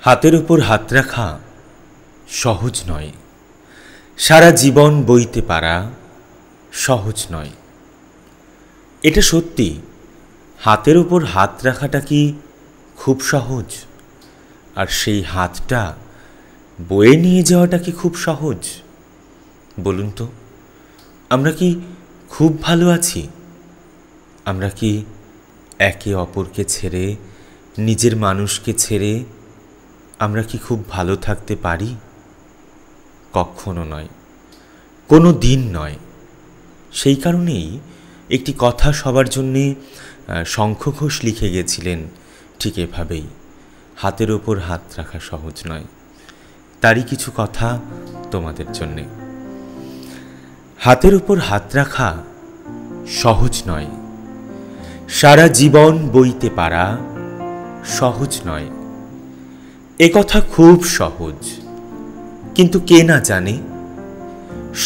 হাতের উপর হাত রাখা সহজ নয়, সারা জীবন বইতে পারা সহজ নয়। এটা সত্যি, হাতের উপর হাত রাখাটা কি খুব সহজ? আর সেই হাতটা বয়ে নিয়ে যাওয়াটা কি খুব সহজ? বলুন তো, আমরা কি খুব ভালো আছি? আমরা কি একে অপরকে ছেড়ে, নিজের মানুষকে ছেড়ে আমরা কি খুব ভালো থাকতে পারি? কখনো নয়, কোনো দিন নয়। সেই কারণেই একটি কথা সবার জন্যে শঙ্খ ঘোষ লিখে গেছিলেন ঠিক এভাবেই, হাতের ওপর হাত রাখা সহজ নয়। তারই কিছু কথা তোমাদের জন্যে। হাতের ওপর হাত রাখা সহজ নয়, সারা জীবন বইতে পারা সহজ নয়। এ কথা খুব সহজ, কিন্তু কে না জানে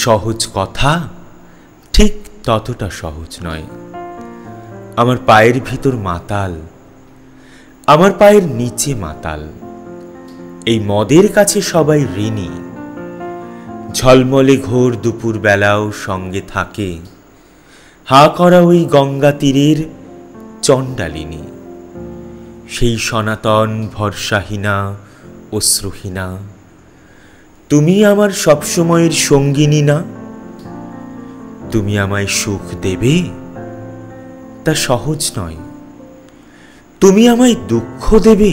সহজ কথা ঠিক ততটা সহজ নয়। আমার পায়ের ভিতর মাতাল, আমার পায়ের নিচে মাতাল, এই মদের কাছে সবাই ঋণী। ঝলমলে ঘোর দুপুর বেলাও সঙ্গে থাকে, হা করা ওই গঙ্গা তীরের চণ্ডালিনী। সেই সনাতন ভরসাহীনা অশ্রুহীনা, তুমি আমার সবসময়ের সঙ্গিনী না? তুমি আমায় সুখ দেবে তা সহজ নয়, তুমি আমায় দুঃখ দেবে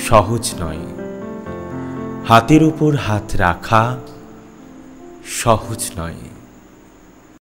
সহজ নয়। হাতের উপর হাত রাখা সহজ নয়।